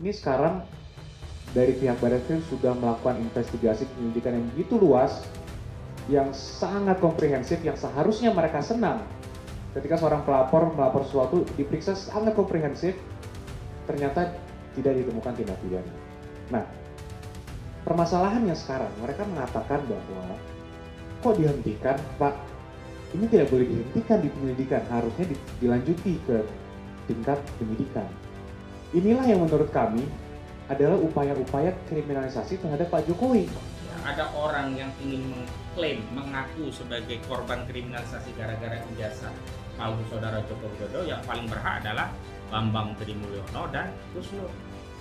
Ini sekarang dari pihak Baris Krim sudah melakukan investigasi penyelidikan yang begitu luas, yang sangat komprehensif, yang seharusnya mereka senang ketika seorang pelapor melapor sesuatu diperiksa sangat komprehensif, ternyata tidak ditemukan tindak pidana. Nah, permasalahannya sekarang mereka mengatakan bahwa kok dihentikan, Pak? Ini tidak boleh dihentikan di penyelidikan, harusnya dilanjuti ke tingkat penyidikan. Inilah yang menurut kami adalah upaya-upaya kriminalisasi terhadap Pak Jokowi. Ada orang yang ingin mengklaim, mengaku sebagai korban kriminalisasi gara-gara ijazah palsu saudara Joko Widodo, yang paling berhak adalah Bambang Trimulyono dan Gus Nur.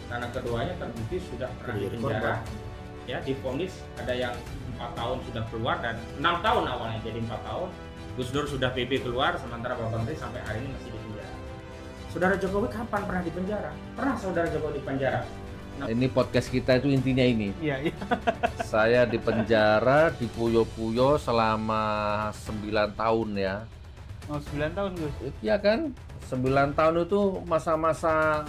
Karena keduanya terbukti sudah pernah di penjara. Ya, divonis ada yang 4 tahun sudah keluar dan 6 tahun awalnya jadi 4 tahun. Gus Dur sudah PB keluar, sementara Bambang Tri sampai hari ini masih di penjara. Saudara Jokowi kapan pernah di penjara? Pernah saudara Jokowi di penjara? Ini podcast kita itu intinya ini. Iya. Saya di penjara di Puyo-Puyo selama 9 tahun ya. Oh, 9 tahun, Gus. Iya kan? 9 tahun itu masa-masa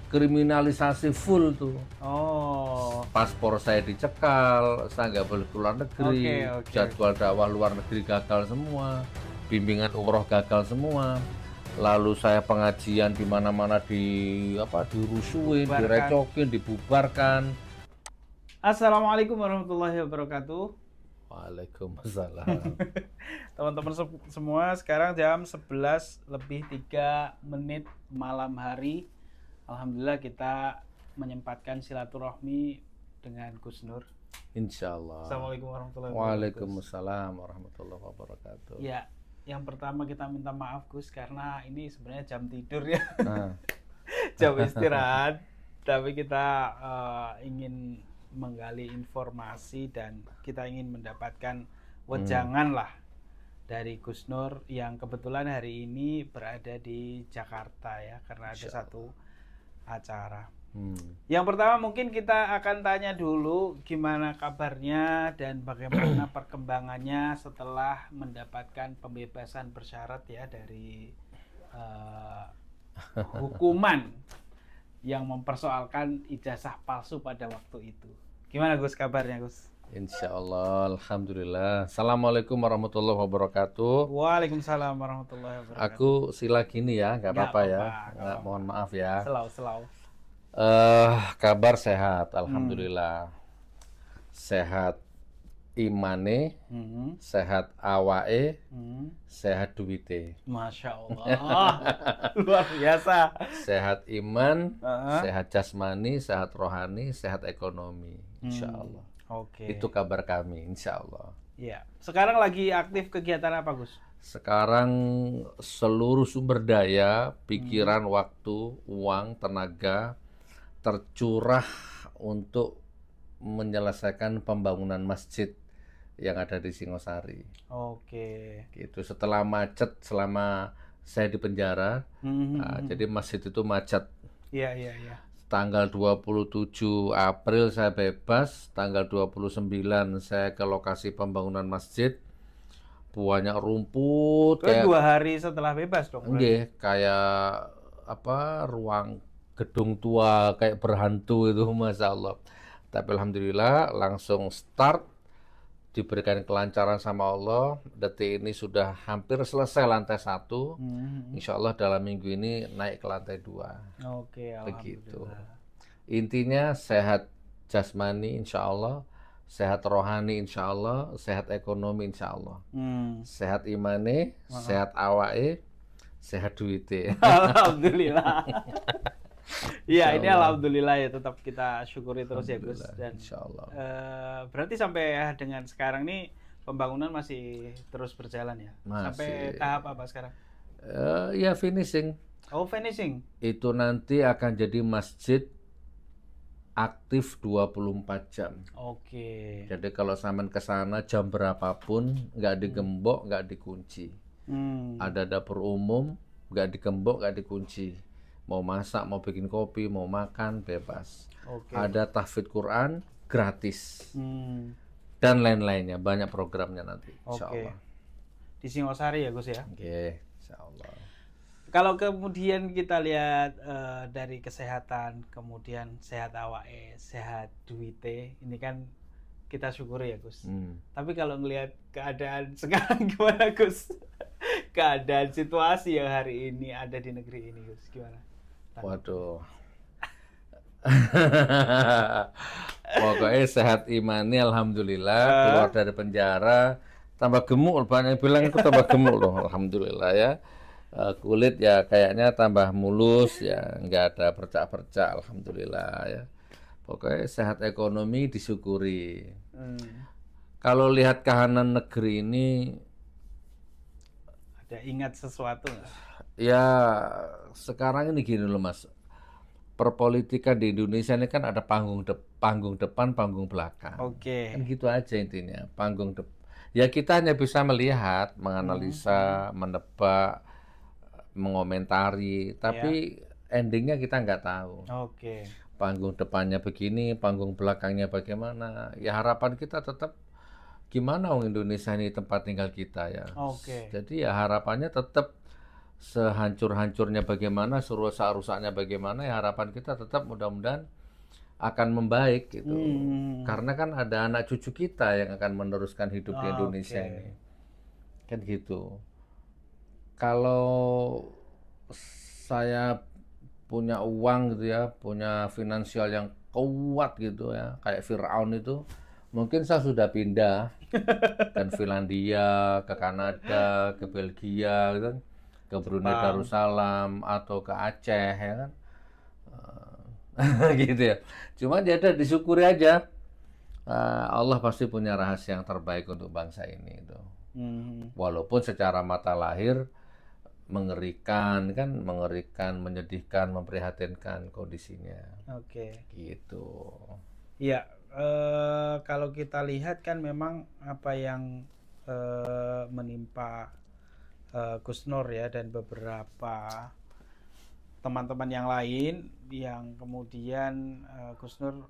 kriminalisasi full tuh. Oh. Paspor saya dicekal, saya nggak boleh keluar negeri, Oke. jadwal dakwah luar negeri gagal semua, bimbingan umroh gagal semua. Lalu saya pengajian di mana-mana dirusuhin, direcokin, dibubarkan. Assalamualaikum warahmatullahi wabarakatuh. Waalaikumsalam. Teman-teman semua, sekarang jam 11:03 malam hari. Alhamdulillah kita menyempatkan silaturahmi dengan Gus Nur. Insyaallah. Assalamualaikum warahmatullahi wabarakatuh. Waalaikumsalam warahmatullahi wabarakatuh. Ya, yang pertama kita minta maaf Gus karena ini sebenarnya jam tidur ya. Jam istirahat. Tapi kita ingin menggali informasi dan kita ingin mendapatkan wejangan lah dari Gus Nur yang kebetulan hari ini berada di Jakarta ya, karena ada satu acara. Yang pertama mungkin kita akan tanya dulu gimana kabarnya dan bagaimana perkembangannya setelah mendapatkan pembebasan bersyarat ya dari hukuman yang mempersoalkan ijazah palsu pada waktu itu. Gimana Gus kabarnya Gus? Insyaallah, alhamdulillah. Assalamualaikum warahmatullahi wabarakatuh. Waalaikumsalam warahmatullahi wabarakatuh. Aku sila gini ya, nggak apa-apa ya. Mohon maaf ya. Selau. Kabar sehat, alhamdulillah. Sehat imane, sehat awae, sehat duite. Masya Allah, luar biasa. Sehat iman, sehat jasmani, sehat rohani, sehat ekonomi, insya Allah. Oke. Itu kabar kami, insya Allah. Iya. Sekarang lagi aktif kegiatan apa Gus? Sekarang seluruh sumber daya, pikiran, waktu, uang, tenaga tercurah untuk menyelesaikan pembangunan masjid yang ada di Singosari. Oke. Gitu. Setelah macet selama saya di penjara, jadi masjid itu macet. Iya. Tanggal 27 April saya bebas, tanggal 29 saya ke lokasi pembangunan masjid. Banyak rumput. Kayak 2 hari setelah bebas dong? Enggak, kayak ruang gedung tua kayak berhantu itu, Masya Allah. Tapi alhamdulillah langsung start, diberikan kelancaran sama Allah. Detik ini sudah hampir selesai lantai 1. Insya Allah dalam minggu ini naik ke lantai 2. Oke, begitu. Intinya sehat jasmani insya Allah, sehat rohani insya Allah, sehat ekonomi insya Allah, sehat imane, sehat awae, sehat duite. Alhamdulillah. Iya, ini alhamdulillah ya, tetap kita syukuri terus ya Gus. Dan insyaallah. Berarti sampai dengan sekarang nih pembangunan masih terus berjalan ya? Sampai tahap apa sekarang? Ya finishing. Oh, finishing. Itu nanti akan jadi masjid aktif 24 jam. Oke. Jadi kalau sampean ke sana jam berapapun nggak digembok, nggak dikunci. Ada dapur umum, nggak digembok, nggak dikunci. Mau masak, mau bikin kopi, mau makan, bebas. Ada tahfidz Quran gratis. Dan lain-lainnya, banyak programnya nanti, insya Allah. Di Singosari ya Gus ya? Oke, insya Allah. Kalau kemudian kita lihat dari kesehatan, kemudian sehat awake, sehat duite, ini kan kita syukuri ya Gus. Tapi kalau ngelihat keadaan sekarang gimana Gus? Keadaan situasi yang hari ini ada di negeri ini Gus, gimana? Waduh. Pokoknya sehat imani alhamdulillah, keluar dari penjara tambah gemuk, banyak yang bilang aku tambah gemuk loh, alhamdulillah ya. Kulit ya kayaknya tambah mulus ya, nggak ada percak-percak, alhamdulillah ya. Pokoknya sehat ekonomi disyukuri. Kalau lihat kahanan negeri ini, ada ingat sesuatu nggak? Ya sekarang ini gini loh Mas, perpolitikan di Indonesia ini kan ada panggung depan, panggung belakang. Oke. Kan gitu aja intinya, panggung depan. Ya kita hanya bisa melihat, menganalisa, menebak, mengomentari, tapi endingnya kita nggak tahu. Oke. Panggung depannya begini, panggung belakangnya bagaimana. Ya harapan kita tetap gimana Indonesia ini tempat tinggal kita ya. Oke. Jadi ya harapannya tetap sehancur-hancurnya bagaimana, serusak-rusaknya bagaimana, ya harapan kita tetap mudah-mudahan akan membaik gitu. Karena kan ada anak cucu kita yang akan meneruskan hidup di Indonesia ini. Kan gitu. Kalau saya punya uang gitu ya, punya finansial yang kuat gitu ya, kayak Firaun itu, mungkin saya sudah pindah ke Finlandia, ke Kanada, ke Belgia gitu kan, ke Brunei Darussalam atau ke Aceh ya kan. Gitu ya. Cuma dia ada disyukuri aja. Allah pasti punya rahasia yang terbaik untuk bangsa ini itu. Walaupun secara mata lahir mengerikan kan, menyedihkan, memprihatinkan kondisinya. Oke. Gitu. Iya, kalau kita lihat kan memang apa yang menimpa Gus Nur ya dan beberapa teman-teman yang lain yang kemudian Gus Nur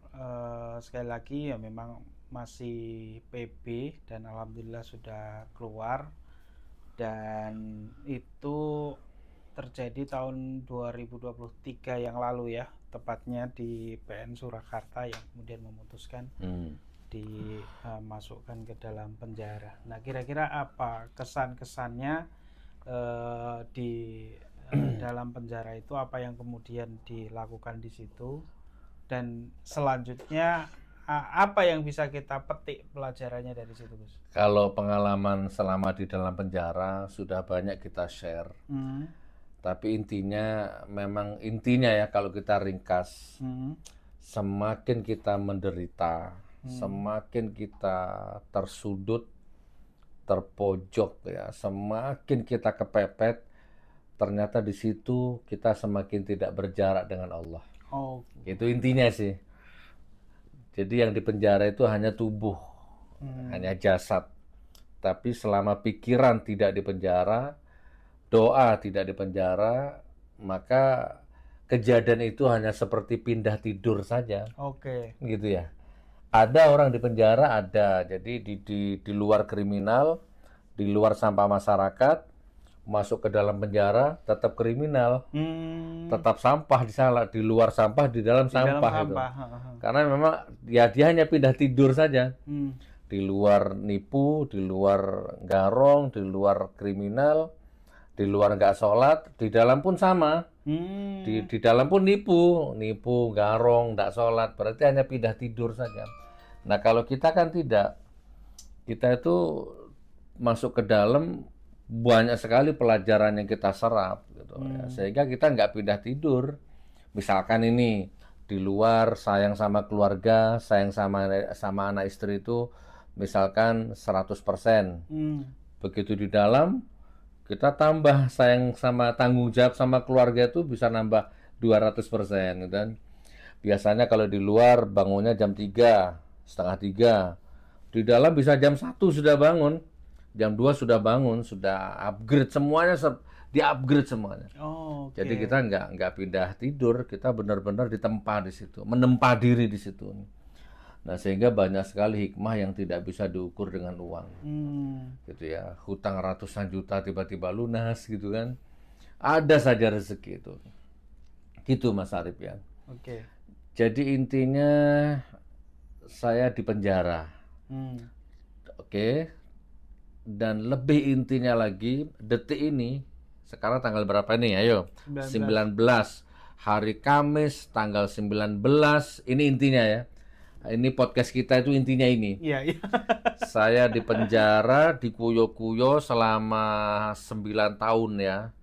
sekali lagi ya memang masih PB dan alhamdulillah sudah keluar. Dan itu terjadi tahun 2023 yang lalu ya, tepatnya di PN Surakarta yang kemudian memutuskan dimasukkan ke dalam penjara. Nah, kira-kira apa kesan-kesannya di dalam penjara itu, apa yang kemudian dilakukan di situ, dan selanjutnya apa yang bisa kita petik pelajarannya dari situ, Gus? Kalau pengalaman selama di dalam penjara sudah banyak kita share. Tapi intinya ya kalau kita ringkas, semakin kita menderita, semakin kita tersudut, terpojok ya, semakin kita kepepet, ternyata di situ kita semakin tidak berjarak dengan Allah. Itu intinya sih. Jadi yang di penjara itu hanya tubuh, hanya jasad. Tapi selama pikiran tidak di penjara, doa tidak di penjara, maka kejadian itu hanya seperti pindah tidur saja. Gitu ya. Ada orang di penjara, ada. Jadi di luar kriminal, di luar sampah masyarakat, masuk ke dalam penjara tetap kriminal, tetap sampah di sana, di luar sampah, di dalam sampah itu. Karena memang ya dia hanya pindah tidur saja. Di luar nipu, di luar garong, di luar kriminal, di luar nggak sholat, di dalam pun sama. Di dalam pun nipu, garong, nggak sholat, berarti hanya pindah tidur saja. Nah kalau kita kan tidak, kita itu masuk ke dalam banyak sekali pelajaran yang kita serap, gitu ya. Sehingga kita nggak pindah tidur. Misalkan ini di luar sayang sama keluarga, sayang sama anak istri itu misalkan 100%. Begitu di dalam kita tambah sayang sama tanggung jawab sama keluarga itu bisa nambah 200%, gitu kan. Biasanya kalau di luar bangunnya jam 3, setengah 3. Di dalam bisa jam 1 sudah bangun. Jam 2 sudah bangun, sudah upgrade semuanya, di-upgrade semuanya. Jadi kita nggak pindah tidur, kita benar-benar ditempa di situ, menempa diri di situ. Nah, sehingga banyak sekali hikmah yang tidak bisa diukur dengan uang. Gitu ya. Hutang ratusan juta tiba-tiba lunas gitu kan. ada saja rezeki itu. Gitu Mas Arif ya. Oke. Jadi intinya saya di penjara. Oke. Dan lebih intinya lagi, detik ini, sekarang tanggal berapa nih? Ayo, 19. Hari Kamis, tanggal 19. Ini intinya ya. Ini podcast kita itu intinya ini. Iya, iya. Saya di penjara, dikuyo-kuyo selama 9 tahun ya.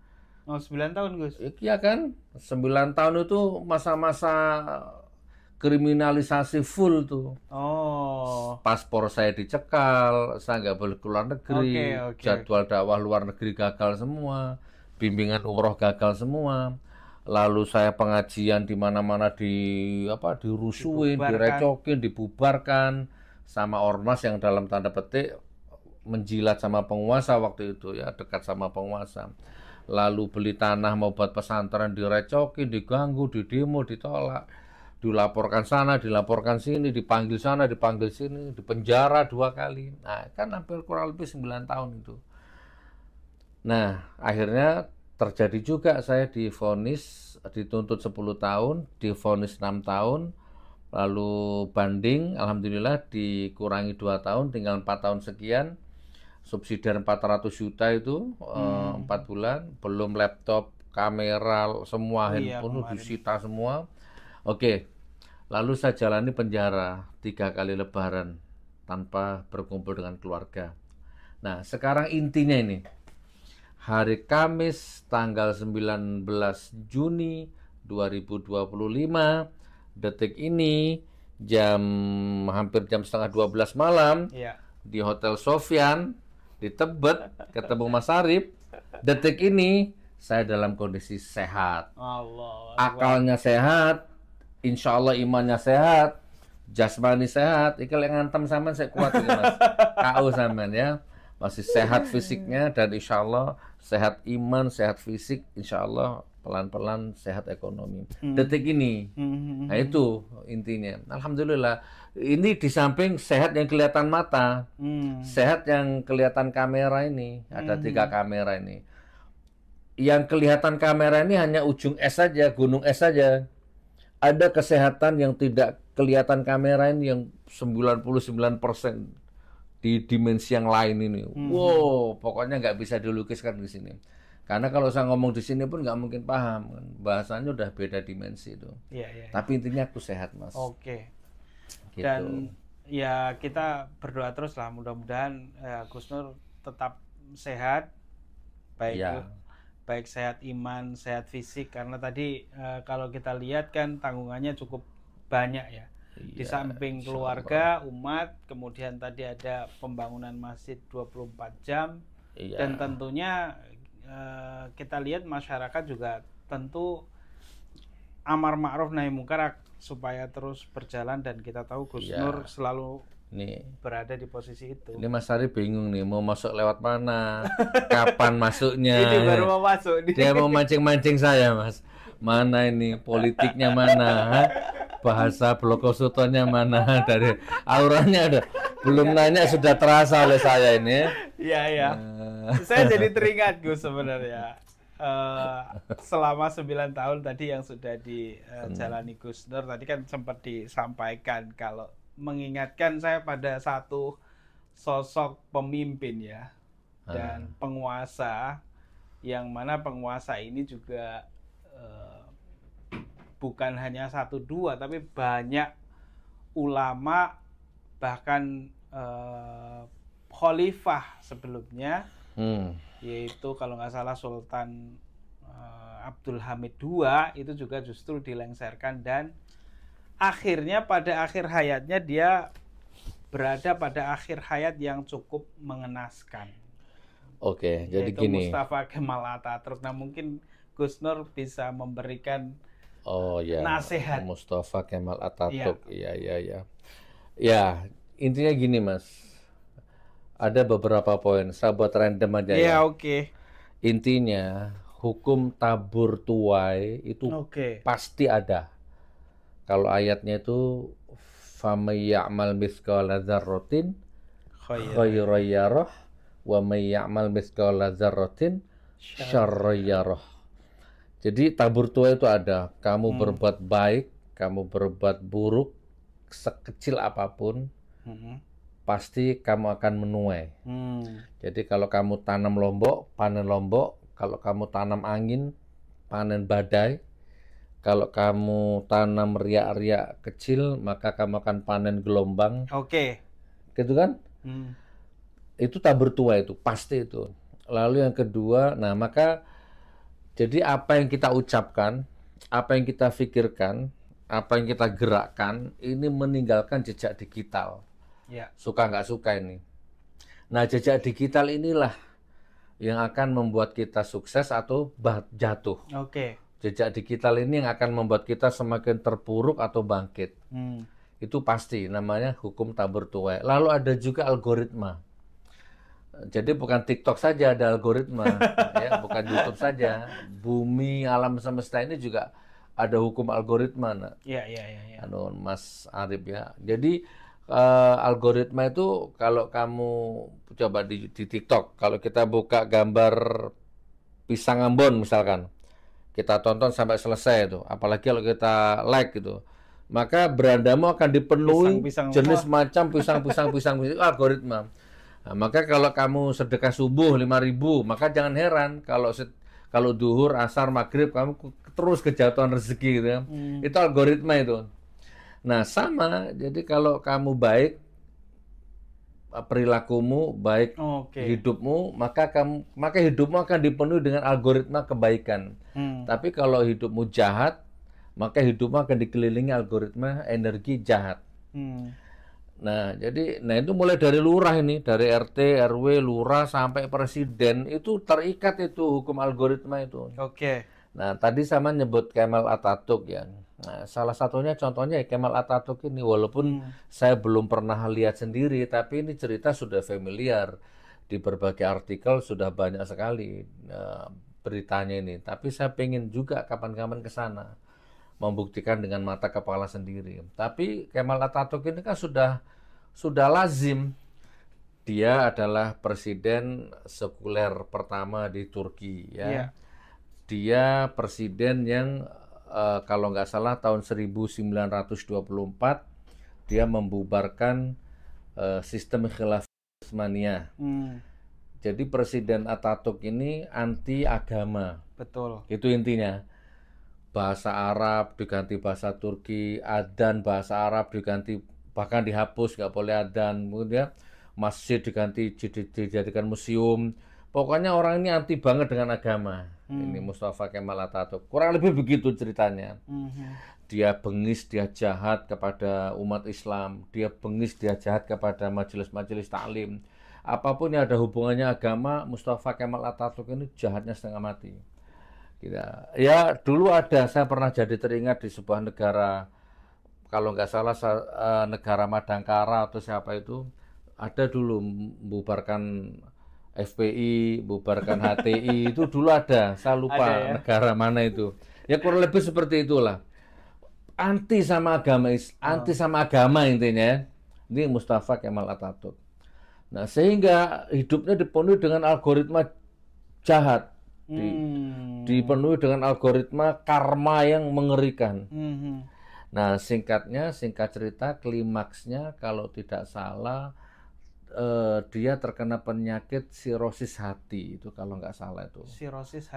Oh, 9 tahun, Gus? Iya kan? 9 tahun itu masa-masa kriminalisasi full tuh. Oh. Paspor saya dicekal, saya nggak boleh keluar negeri, jadwal dakwah luar negeri gagal semua, bimbingan umroh gagal semua. Lalu saya pengajian di mana-mana dirusuhin, direcokin, dibubarkan sama ormas yang dalam tanda petik menjilat sama penguasa waktu itu ya, dekat sama penguasa. Lalu beli tanah mau buat pesantren direcokin, diganggu, didemo, ditolak. Dilaporkan sana, dilaporkan sini, dipanggil sana, dipanggil sini, dipenjara 2 kali. Nah, kan hampir kurang lebih 9 tahun itu. Nah, akhirnya terjadi juga saya divonis, dituntut 10 tahun, divonis 6 tahun, lalu banding, alhamdulillah dikurangi 2 tahun, tinggal 4 tahun sekian. Subsidiar 400 juta itu 4 bulan, belum laptop, kamera, semua handphone disita semua. Oke, lalu saya jalani penjara 3 kali lebaran tanpa berkumpul dengan keluarga. Nah, sekarang intinya ini, hari Kamis tanggal 19 Juni 2025, detik ini hampir jam setengah 12 malam, di Hotel Sofyan, di Tebet, ketemu Mas Arif. Detik ini saya dalam kondisi sehat, akalnya sehat, insya Allah imannya sehat, jasmani sehat. Iki lek ngantem sampean saya kuat iki Mas. KO sampean ya. Masih sehat fisiknya dan insya Allah sehat iman, sehat fisik, insya Allah pelan-pelan sehat ekonomi. Detik ini. Nah itu intinya. Alhamdulillah. Ini di samping sehat yang kelihatan mata. Sehat yang kelihatan kamera ini. Ada 3 kamera ini. Yang kelihatan kamera ini hanya ujung es saja, gunung es saja. Ada kesehatan yang tidak kelihatan kamera ini yang 99% di dimensi yang lain ini. Wow, pokoknya nggak bisa dilukiskan di sini. Karena kalau saya ngomong di sini pun nggak mungkin paham. Bahasanya udah beda dimensi itu. Tapi intinya aku sehat, Mas. Oke. Gitu. Dan ya kita berdoa terus lah. Mudah-mudahan Gus Nur tetap sehat. Baik sehat iman, sehat fisik, karena tadi kalau kita lihat kan tanggungannya cukup banyak ya. Di samping keluarga, umat, kemudian tadi ada pembangunan masjid 24 jam, dan tentunya kita lihat masyarakat juga tentu amar ma'ruf nahi munkar supaya terus berjalan, dan kita tahu Gus Nur selalu berada di posisi itu. Ini Mas Arif bingung nih, mau masuk lewat mana, kapan masuknya. Ini baru mau masuk. Dia mau mancing-mancing saya, Mas. Mana ini politiknya mana, bahasa Blokosutonya mana, dari auranya ada. Belum nanya sudah terasa oleh saya ini. Iya. Saya jadi teringat Gus sebenarnya. Selama 9 tahun tadi yang sudah dijalani Gus Nur, tadi kan sempat disampaikan kalau mengingatkan saya pada satu sosok pemimpin ya, dan penguasa, yang mana penguasa ini juga bukan hanya 1-2 tapi banyak ulama, bahkan khalifah sebelumnya, yaitu kalau nggak salah Sultan Abdul Hamid II itu juga justru dilengsarkan, dan akhirnya pada akhir hayatnya dia berada pada akhir hayat yang cukup mengenaskan. Oke, jadi yaitu gini. Mustafa Kemal Atatürk. Nah, mungkin Gus Nur bisa memberikan nasihat. Mustafa Kemal Atatürk. Iya. Ya, intinya gini Mas. Ada beberapa poin. Saya buat random aja ya. Oke. Intinya hukum tabur tuai itu pasti ada. Kalau ayatnya itu famay ya'mal mithqala dzarratin khairan yarah wa may ya'mal mithqala dzarratin syarran yarah. Jadi tabur tuai itu ada, kamu berbuat baik, kamu berbuat buruk, sekecil apapun, pasti kamu akan menuai. Jadi kalau kamu tanam lombok, panen lombok. Kalau kamu tanam angin, panen badai. Kalau kamu tanam riak-riak kecil, maka kamu akan panen gelombang. Oke. Gitu kan? Itu tabur tuai itu, pasti itu. Lalu yang kedua, nah maka jadi apa yang kita ucapkan, apa yang kita pikirkan, apa yang kita gerakkan, ini meninggalkan jejak digital. Ya. Suka nggak suka ini. Nah, jejak digital inilah yang akan membuat kita sukses atau jatuh. Oke. Jejak digital ini yang akan membuat kita semakin terpuruk atau bangkit. Itu pasti, namanya hukum tabur tuai. Lalu ada juga algoritma. Jadi bukan TikTok saja ada algoritma, ya, bukan YouTube saja. Bumi, alam semesta ini juga ada hukum algoritma. Iya. Mas Arif ya. Jadi algoritma itu kalau kamu coba di TikTok, kalau kita buka gambar pisang Ambon misalkan, kita tonton sampai selesai itu, apalagi kalau kita like gitu, maka berandamu akan dipenuhi jenis macam pisang itu algoritma. Nah, maka kalau kamu sedekah subuh 5.000, maka jangan heran kalau duhur, asar, maghrib kamu terus kejatuhan rezeki gitu ya. Itu algoritma itu. Nah, sama. Jadi kalau kamu baik, perilakumu baik, hidupmu, maka hidupmu akan dipenuhi dengan algoritma kebaikan. Tapi kalau hidupmu jahat, maka hidupmu akan dikelilingi algoritma energi jahat. Nah, jadi itu mulai dari lurah ini, dari RT, RW, lurah sampai presiden itu terikat itu hukum algoritma itu. Oke. Nah, tadi sama nyebut Kemal Atatürk ya. Nah, salah satunya contohnya Kemal Atatürk ini, walaupun saya belum pernah lihat sendiri, tapi ini cerita sudah familiar di berbagai artikel, sudah banyak sekali beritanya ini. Tapi saya pengen juga kapan-kapan ke sana membuktikan dengan mata kepala sendiri. Tapi Kemal Atatürk ini kan sudah lazim. Dia adalah presiden sekuler pertama di Turki ya. Yeah. Dia presiden yang kalau nggak salah tahun 1924 dia membubarkan sistem khilafah Utsmaniyah. Jadi Presiden Atatürk ini anti agama. Betul. Itu intinya. Bahasa Arab diganti bahasa Turki, adzan bahasa Arab diganti, bahkan dihapus, nggak boleh adzan. Kemudian masjid diganti dijadikan museum. Pokoknya orang ini anti banget dengan agama. Ini Mustafa Kemal Atatürk. Kurang lebih begitu ceritanya. Dia bengis, dia jahat kepada umat Islam. Dia bengis, dia jahat kepada majelis-majelis taklim. Apapun yang ada hubungannya agama, Mustafa Kemal Atatürk ini jahatnya setengah mati. Ya dulu saya pernah jadi teringat di sebuah negara, kalau nggak salah negara Madangkara atau siapa itu, ada dulu membubarkan FPI, bubarkan HTI, itu dulu ada, saya lupa ya? Negara mana itu. Ya kurang lebih seperti itulah. Anti sama agama intinya. Ini Mustafa Kemal Atatürk. Nah, sehingga hidupnya dipenuhi dengan algoritma jahat. Dipenuhi dengan algoritma karma yang mengerikan. Nah, singkat cerita, klimaksnya kalau tidak salah dia terkena penyakit sirosis hati itu kalau nggak salah itu. Sirosis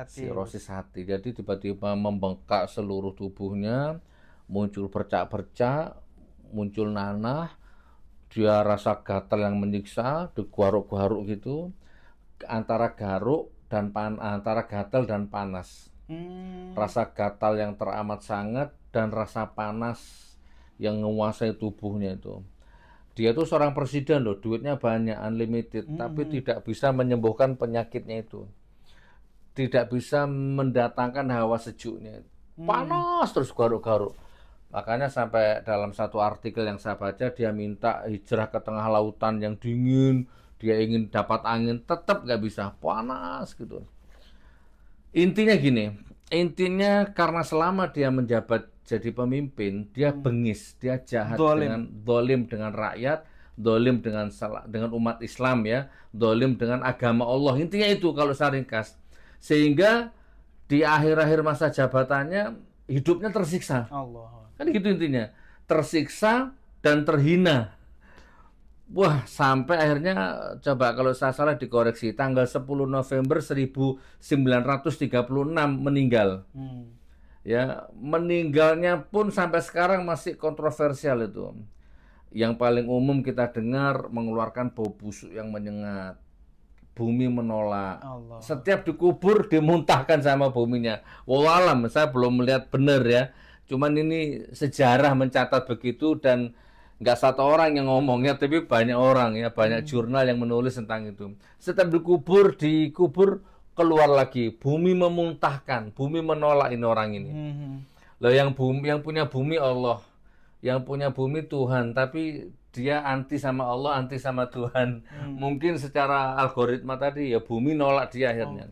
hati. Jadi tiba-tiba membengkak seluruh tubuhnya, muncul bercak-bercak, muncul nanah, dia rasa gatal yang menyiksa, digaruk-garuk gitu, antara gatal dan panas. Rasa gatal yang teramat sangat dan rasa panas yang menguasai tubuhnya itu. Dia tuh seorang presiden loh, duitnya banyak, unlimited, tapi tidak bisa menyembuhkan penyakitnya itu. Tidak bisa mendatangkan hawa sejuknya. Panas terus garuk-garuk. Makanya sampai dalam satu artikel yang saya baca, dia minta hijrah ke tengah lautan yang dingin, dia ingin dapat angin, tetap nggak bisa, panas gitu. Intinya gini, karena selama dia menjabat jadi pemimpin, dia bengis, dia jahat, dolim dengan rakyat, dolim dengan umat Islam ya, dolim dengan agama Allah. Intinya itu kalau saya ringkas. Sehingga di akhir-akhir masa jabatannya hidupnya tersiksa. Allah. Kan gitu intinya. Tersiksa dan terhina. Wah, sampai akhirnya coba kalau saya salah dikoreksi, tanggal 10 November 1936 meninggal. Ya, meninggalnya pun sampai sekarang masih kontroversial itu. Yang paling umum kita dengar mengeluarkan bau busuk yang menyengat. Bumi menolak. Allah. Setiap dikubur dimuntahkan sama buminya. Wallahualam, saya belum melihat benar ya. Cuman ini sejarah mencatat begitu dan nggak satu orang yang ngomongnya, tapi banyak orang ya, banyak jurnal yang menulis tentang itu. Setiap dikubur keluar lagi, bumi memuntahkan, bumi menolak ini orang ini. Loh, yang punya bumi Allah, yang punya bumi Tuhan, tapi dia anti sama Allah, anti sama Tuhan. Mungkin secara algoritma tadi ya bumi nolak dia akhirnya.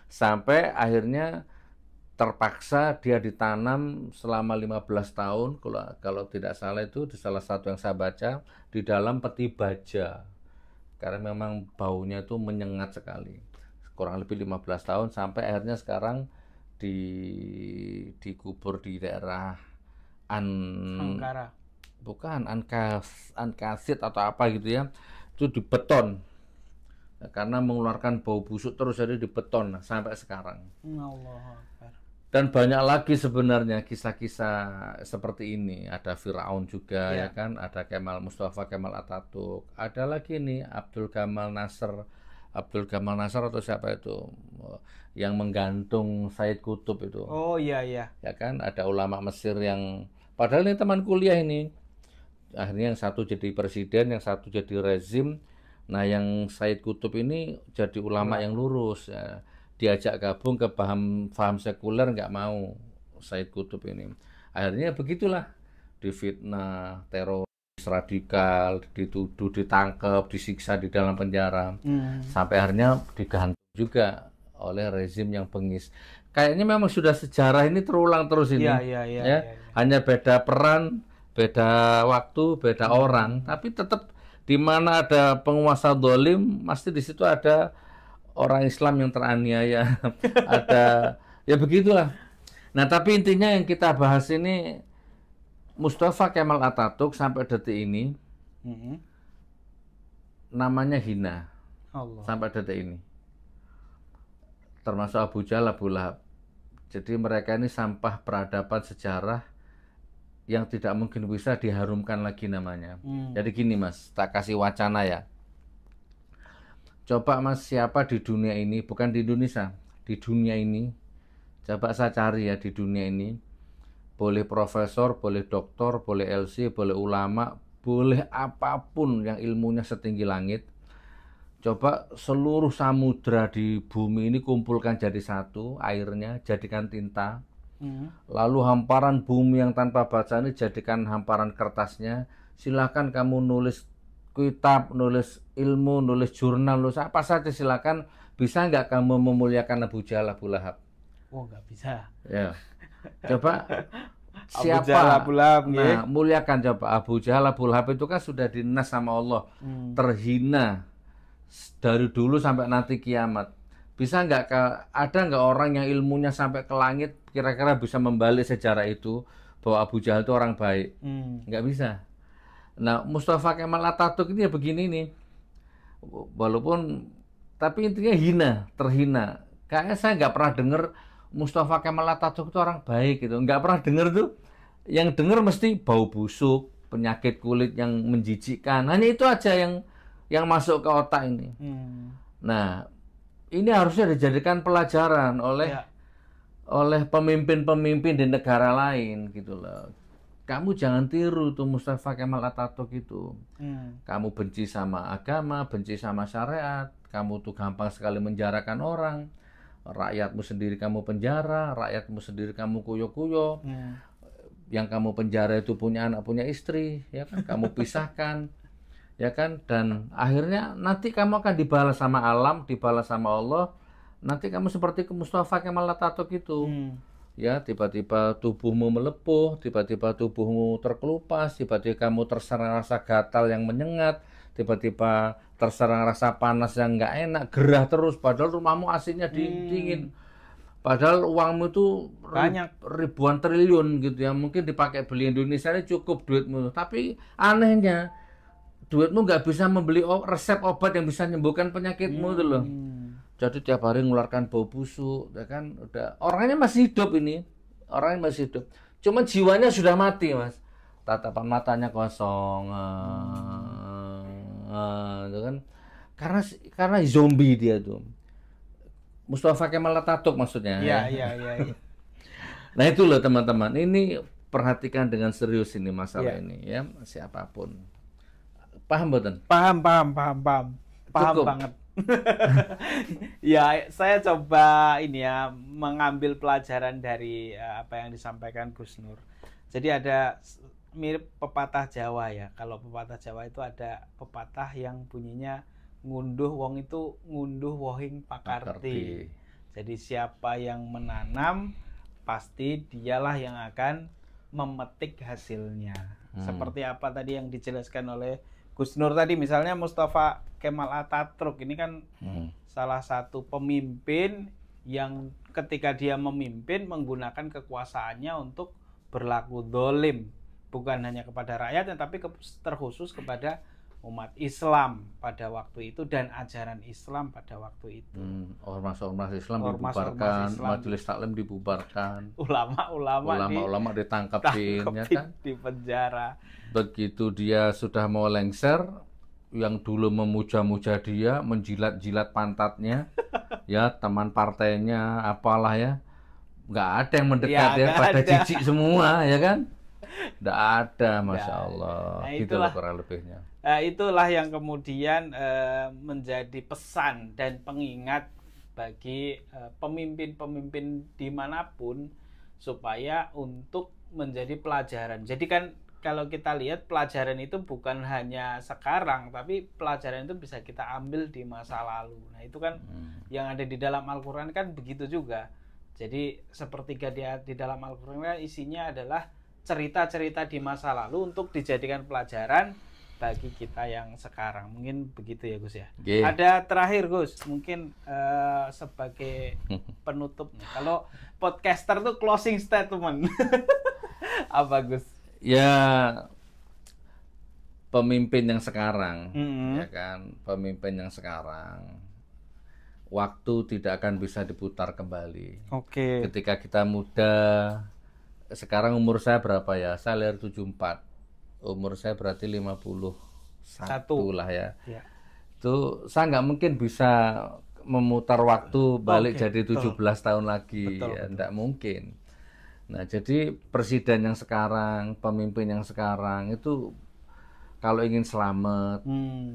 Sampai akhirnya terpaksa dia ditanam selama 15 tahun kalau tidak salah itu di salah satu yang saya baca di dalam peti baja, karena memang baunya itu menyengat sekali, kurang lebih 15 tahun sampai akhirnya sekarang dikubur di daerah Ankasit atau apa gitu ya, itu di beton karena mengeluarkan bau busuk terus, jadi di beton sampai sekarang. Dan banyak lagi sebenarnya kisah-kisah seperti ini. Ada Firaun juga ya kan, ada Mustafa Kemal Atatürk, ada lagi nih Abdul Gamal Nasr atau siapa itu yang menggantung Said Qutb itu. Oh iya. Ya kan, ada ulama Mesir yang padahal ini teman kuliah ini. Akhirnya yang satu jadi presiden, yang satu jadi rezim. Nah, yang Said Qutb ini jadi ulama yang lurus ya. Diajak gabung ke paham sekuler, nggak mau Said Qutb ini. Akhirnya begitulah, difitnah, teroris radikal, dituduh, ditangkap, disiksa di dalam penjara. Sampai akhirnya digantung juga oleh rezim yang bengis. Kayaknya memang sudah sejarah ini terulang terus ini. Ya. Hanya beda peran, beda waktu, beda orang, tapi tetap di mana ada penguasa zalim, pasti di situ ada orang Islam yang teraniaya. Ada ya begitulah. Nah, tapi intinya yang kita bahas ini Mustafa Kemal Atatürk sampai detik ini namanya hina. Allah. Sampai detik ini. Termasuk Abu Jahal, Abu Lahab. Jadi mereka ini sampah peradaban sejarah yang tidak mungkin bisa diharumkan lagi namanya. Jadi gini Mas, tak kasih wacana ya. Coba Mas, siapa di dunia ini, bukan di Indonesia, di dunia ini, coba saya cari ya di dunia ini, boleh profesor, boleh doktor, boleh LC, boleh ulama, boleh apapun yang ilmunya setinggi langit, coba seluruh samudra di bumi ini kumpulkan jadi satu, airnya jadikan tinta, lalu hamparan bumi yang tanpa baca ini jadikan hamparan kertasnya, silakan kamu nulis kitab, nulis ilmu, nulis jurnal, nulis apa saja silakan. Bisa nggak kamu memuliakan Abu Jahal, Abu Lahab? Oh, nggak bisa. Ya, coba siapa? Abu Jahal, Abu Lahab. Nah, muliakan coba. Abu Jahal, Abu Lahab itu kan sudah dinas sama Allah, terhina dari dulu sampai nanti kiamat. Bisa nggak ada nggak orang yang ilmunya sampai ke langit kira-kira bisa membalik sejarah itu bahwa Abu Jahal itu orang baik? Nggak bisa. Nah, Mustafa Kemal Atatürk ini ya begini nih, walaupun tapi intinya hina, terhina. Kayaknya saya nggak pernah dengar Mustafa Kemal Atatürk itu orang baik gitu, nggak pernah dengar tuh. Yang dengar mesti bau busuk, penyakit kulit yang menjijikkan, hanya itu aja yang masuk ke otak ini. Nah, ini harusnya dijadikan pelajaran oleh pemimpin-pemimpin di negara lain gitu loh. Kamu jangan tiru tuh Mustafa Kemal Atatürk itu. Kamu benci sama agama, benci sama syariat, kamu tuh gampang sekali menjarakan orang. Rakyatmu sendiri kamu penjara, rakyatmu sendiri kamu kuyo-kuyo. Yang kamu penjara itu punya anak, punya istri, ya kan? Kamu pisahkan, ya kan? Dan akhirnya nanti kamu akan dibalas sama alam, dibalas sama Allah. Nanti kamu seperti Mustafa Kemal Atatürk itu. Ya, tiba-tiba tubuhmu melepuh, tiba-tiba tubuhmu terkelupas, tiba-tiba kamu terserang rasa gatal yang menyengat, tiba-tiba terserang rasa panas yang nggak enak, gerah terus, padahal rumahmu AC-nya dingin. Padahal uangmu itu Banyak. ribuan triliun gitu ya. Mungkin dipakai beli Indonesia ini cukup duitmu. Tapi anehnya duitmu nggak bisa membeli resep obat yang bisa menyembuhkan penyakitmu itu loh. Jadi tiap hari mengeluarkan bau busuk, ya kan? Udah orangnya masih hidup ini. Orangnya masih hidup. Cuma jiwanya sudah mati, Mas. Tatapan matanya kosong. Itu kan. Karena zombie dia tuh. Mustafa Kemal Atatürk maksudnya. Iya. Nah itu loh teman-teman, ini perhatikan dengan serius ini masalah ini ya, siapapun. Paham betul? Paham Cukup. banget. Ya, saya coba ini ya mengambil pelajaran dari apa yang disampaikan Gus Nur. Jadi ada mirip pepatah Jawa ya. Kalau pepatah Jawa itu ada pepatah yang bunyinya ngunduh wong itu ngunduh wohing pakarti. Jadi siapa yang menanam pasti dialah yang akan memetik hasilnya. Seperti apa tadi yang dijelaskan oleh Gus Nur tadi, misalnya Mustafa Kemal Atatürk ini kan salah satu pemimpin yang ketika dia memimpin menggunakan kekuasaannya untuk berlaku dolim, bukan hanya kepada rakyat tapi terkhusus kepada umat Islam pada waktu itu dan ajaran Islam pada waktu itu. Ormas-ormas Islam dibubarkan, majelis taklim dibubarkan, ulama-ulama ditangkapin, ya kan? Di penjara. Begitu dia sudah mau lengser, yang dulu memuja-muja dia, menjilat-jilat pantatnya, ya teman partainya, apalah ya, nggak ada yang mendekat ya pada jijik semua, ya kan? Nggak ada, Masya Allah. Nah, gitu lah kurang lebihnya. Itulah yang kemudian menjadi pesan dan pengingat bagi pemimpin-pemimpin dimanapun supaya untuk menjadi pelajaran. Jadi kan kalau kita lihat pelajaran itu bukan hanya sekarang, tapi pelajaran itu bisa kita ambil di masa lalu. Nah itu kan yang ada di dalam Al-Quran kan begitu juga. Jadi sepertiga di dalam Al-Quran kan isinya adalah cerita-cerita di masa lalu untuk dijadikan pelajaran bagi kita yang sekarang. Mungkin begitu ya Gus ya. Ada terakhir Gus, mungkin sebagai penutup nih. Kalau podcaster tuh closing statement. Apa Gus? Ya pemimpin yang sekarang, ya kan, pemimpin yang sekarang, waktu tidak akan bisa diputar kembali. Ketika kita muda, sekarang umur saya berapa ya? Saya lahir 74. Umur saya berarti 51 lah ya. Itu saya nggak mungkin bisa memutar waktu balik jadi 17 tahun lagi. Ya, nggak mungkin. Nah, jadi presiden yang sekarang, pemimpin yang sekarang itu kalau ingin selamat,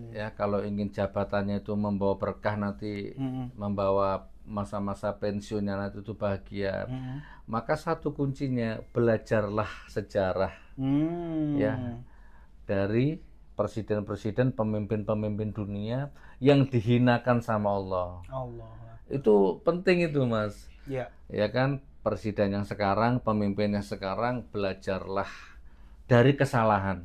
ya kalau ingin jabatannya itu membawa berkah nanti, membawa masa-masa pensiunnya nanti itu bahagia, maka satu kuncinya belajarlah sejarah, ya dari presiden-presiden, pemimpin-pemimpin dunia yang dihinakan sama Allah. Itu penting itu Mas, ya kan, presiden yang sekarang, pemimpin yang sekarang belajarlah dari kesalahan.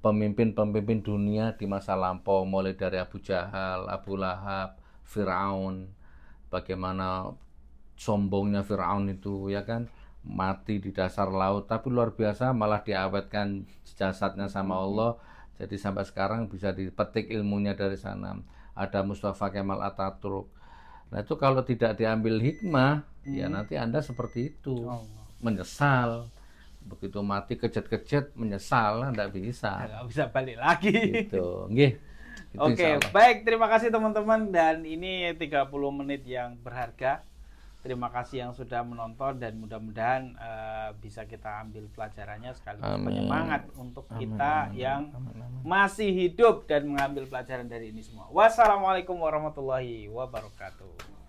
Pemimpin-pemimpin dunia di masa lampau, mulai dari Abu Jahal, Abu Lahab, Fir'aun, bagaimana sombongnya Fir'aun itu, ya kan, mati di dasar laut, tapi luar biasa malah diawetkan jasadnya sama Allah, jadi sampai sekarang bisa dipetik ilmunya dari sana. Ada Mustafa Kemal Atatürk. Nah itu kalau tidak diambil hikmah, ya nanti Anda seperti itu, menyesal. Begitu mati kejet-kejet menyesal, nggak bisa. Nggak bisa balik lagi. Gitu. Oke, baik, terima kasih teman-teman, dan ini 30 menit yang berharga. Terima kasih yang sudah menonton dan mudah-mudahan bisa kita ambil pelajarannya sekaligus penyemangat untuk kita yang masih hidup dan mengambil pelajaran dari ini semua. Wassalamualaikum warahmatullahi wabarakatuh.